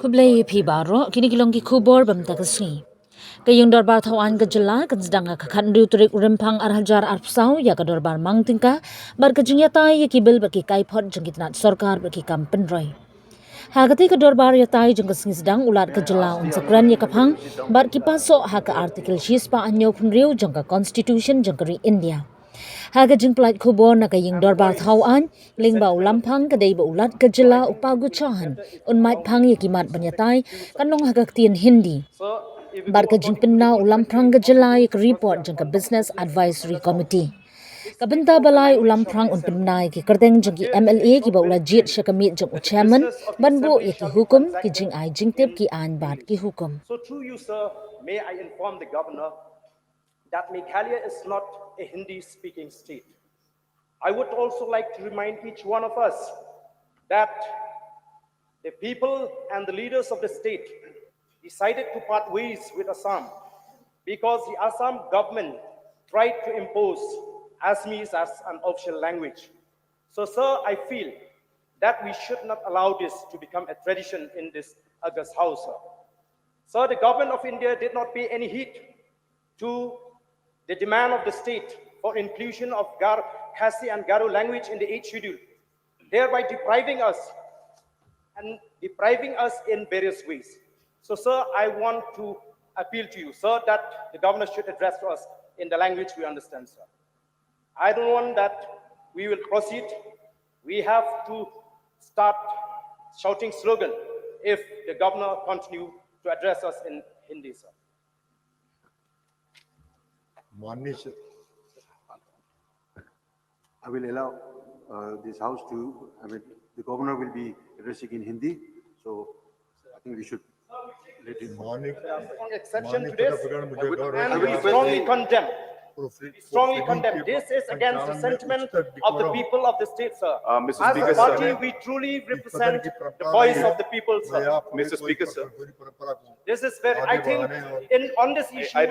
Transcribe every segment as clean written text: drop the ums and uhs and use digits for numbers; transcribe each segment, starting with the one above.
Kublai pi baro kini kilong ki kubor bam takasni. Kayong dorbar thawan ka jala kan sedang ka khandu turik rimpang arhajar arpsau ya ka dorbar mangtingka bar ka jinyata ya ki bil baki kai phot jengkitnat sorkar baki kam penroi. Hagati ka dorbar ya tai jeng ka sedang ulat ka jala un sakran ya kaphang bar ki paso ha ka artikel shispa anyo phunriu jeng ka constitution jeng ka ri India. Haga jing plat kubor na kaying dorbar thawan ling ba ulampang kadai ba ulat kajala upagu chahan un mait phang yakimat banyatai kanong haga Ktien Hindi bar ka jing pinna ulampang kajala yak report jang ka business advisory committee kabinta balai ulamprang un pinna ki kardeng jang ki MLA ki ba ula jit shakamit jang chairman banbo yaki hukum ki jing ai jing tip ki an bat ki hukum. So through you, sir, may I inform the governor that Meghalaya is not a Hindi-speaking state. I would also like to remind each one of us that the people and the leaders of the state decided to part ways with Assam because the Assam government tried to impose Assamese as an official language. So, sir, I feel that we should not allow this to become a tradition in this August House, sir. Sir, the government of India did not pay any heed to the demand of the state for inclusion of Khasi and Garo language in the 8th schedule, thereby depriving us in various ways. So, sir, I want to appeal to you, sir, that the governor should address to us in the language we understand, sir. I don't want that we will proceed. We have to start shouting slogan if the governor continue to address us in Hindi, sir. I will allow this house to, the governor will be addressing in Hindi, so I think we should let it. Exception to this, and we strongly condemn. We strongly condemn. This is against the sentiment of the people of the state, sir. Mr. As Speaker, a party, sir. we truly represent the voice of the people, sir. Mr. Speaker, sir. This is where I think on this issue, I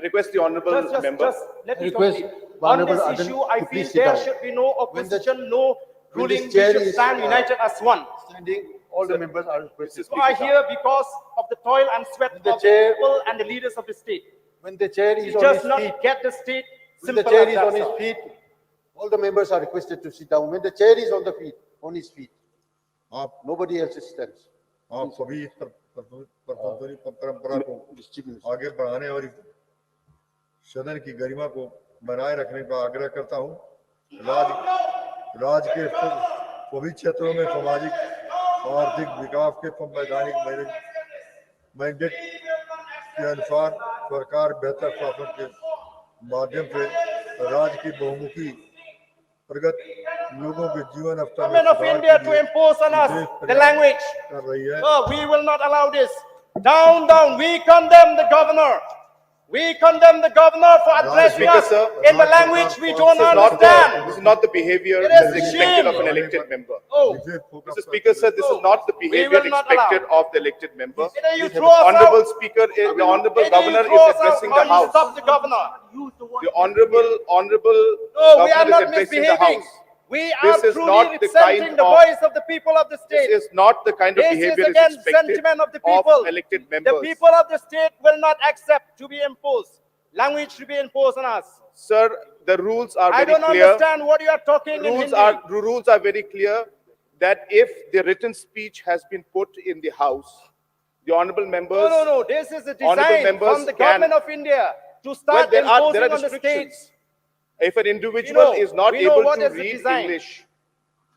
request the honourable member. just let me complete. On this issue, I feel there should be no opposition, no ruling. We should stand united as one. All the members are requested. So I hear because of the toil and sweat of the people and the leaders of the state. When the chair is You on just his not feet, get the state. when the Simple chair as is that, on his sir. feet, all the members are requested to sit down. When the chair is on his feet, nobody else stands. आप सभी परंपरा को आगे बढ़ाने और सदन की गरिमा को बनाए रखने का आग्रह करता हूं। राज्य के सभी क्षेत्रों में सामाजिक आर्थिक विकास के वैधानिक मैंडेट के अनुसार सरकार बेहतर शासन के माध्यम से राज्य की बहुमुखी प्रगत लोगों के जीवन स्तर में Government of India to impose on us the language. कर रही है। No, we will not allow this. Down, down. We condemn the governor. We condemn the governor for addressing Speaker, us sir, in the language we don't understand. This is not the behavior It that is is expected shame. of an elected member. Oh, Mr. Speaker, sir, this is not the behavior will not expected of the elected member. either you The throw us honourable out, speaker, the honourable either you governor throw is us out addressing or the you house. stop the governor. The honourable No, we are governor not is addressing the misbehaving. house. We This are is truly not the representing kind the of- voice of the people of the This state. is not the kind of This is behavior is against expected sentiment of the people. of elected The members. people of the state will not accept to be imposed. Language to be imposed on us. Sir, the rules are I very don't clear. understand what you are talking in Rules Hindi. are very clear that if the written speech has been put in the house, the honourable members. No. This is a Honourable design members from the can- government of India to Well, start there are imposing on the restrictions. states. If an individual is not we know able what to is the read design. English,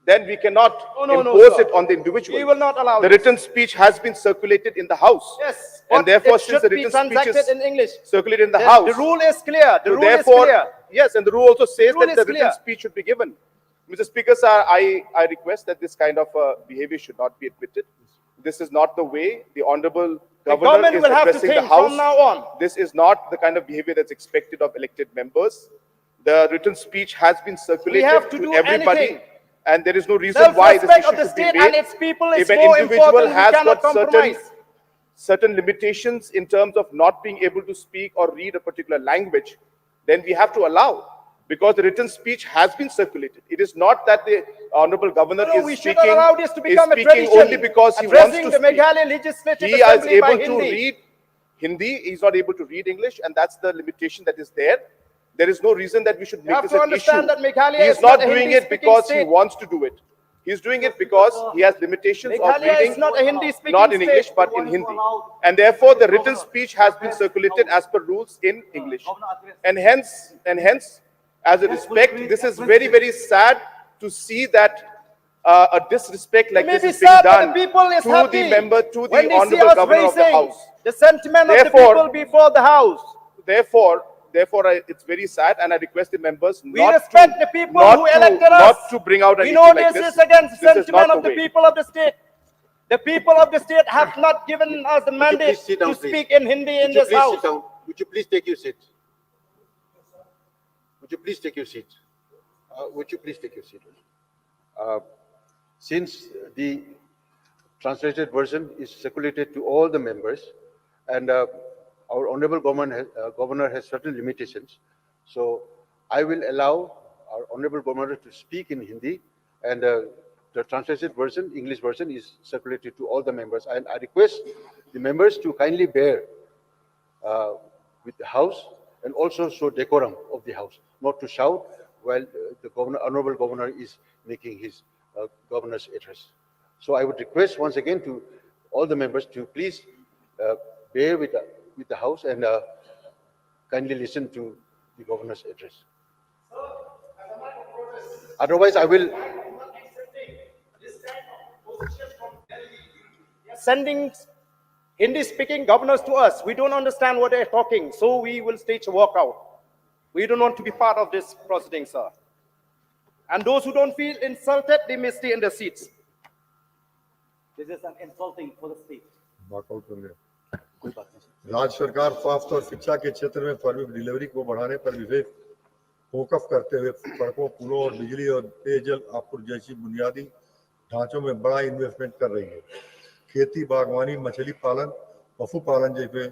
then we cannot No, impose sir. it on the individual. We will not allow The this. written speech has been circulated in the house. Yes, And but therefore, it since should the be written speech transacted is in English. circulated in the house. The rule is clear. The So rule is therefore, clear. yes, and the rule also says Rule that is the written clear. speech should be given. Mr. Speaker, sir, I request that this kind of behavior should not be admitted. This is not the way the honourable governor government is will have to addressing the think house. from now on. This is not the kind of behavior that's expected of elected members. The written speech has been circulated have to do everybody. anything. And there is no reason why this Self-respect issue of the should be state made. and its people is If an more individual important. We has cannot got compromise. certain limitations in terms of not being able to speak or read a particular language, then we have to allow, because the written speech has been circulated. It is not that the Honorable Governor No, is we should speaking, not allow this to become a is speaking tradition. only because he wants Addressing to the speak. Meghalaya Legislative He is Assembly by able to Hindi. read Hindi. He's not able to read English, and that's the limitation that is there. There is no reason that we should make have this to an understand issue. that Meghalaya He is is not not a doing it Hindi-speaking because he state. wants to do it. He's doing it because he has limitations of Meghalaya reading, is not a Hindi-speaking not in state. English, but in Hindi. And therefore, the written speech has been circulated as per rules in English. And hence, as a respect, this is very, very sad to see that a disrespect like It may this be is being sad, but done the people is to happy the member, to when the they see Honorable us Governor of the raising House. the sentiment of the Therefore- people before the House. Therefore, it's very sad, and I request the members We respect the people who elected us. not to bring out an We issue know like this this. is against the This is sentiment not of the the way. people of the state. The people of the state have not given us the mandate please sit down, to please? speak in Hindi in Would you this please house. sit down? Would you please take your seat? Would you please take your seat? Would you please take your seat? Since the translated version is circulated to all the members, and our honorable governor has certain limitations, so I will allow our honorable governor to speak in Hindi, and the translated version, English version, is circulated to all the members. And I request the members to kindly bear with the House and also show decorum of the House, not to shout while the honorable governor is making his governor's address. So I would request once again to all the members to please bear with the House and kindly listen to the governor's address. Otherwise, I will. Sending Hindi-speaking governors to us. We don't understand what they're talking, so we will stage a walkout. We don't want to be part of this proceeding, sir. And those who don't feel insulted, they may stay in their seats. This is an insulting for the state. Walkout कर लिया। राज्य सरकार स्वास्थ्य और शिक्षा के क्षेत्र में फर्मी डिलीवरी को बढ़ाने पर विशेष फोकस करते हुए सड़कों, पुलों और बिजली और पेयजल आपूर्ति जैसी बुनियादी ढांचों में बड़ा इन्वेस्टमेंट कर रही है। खेती, बागवानी, मछली पालन, पशुपालन जैसे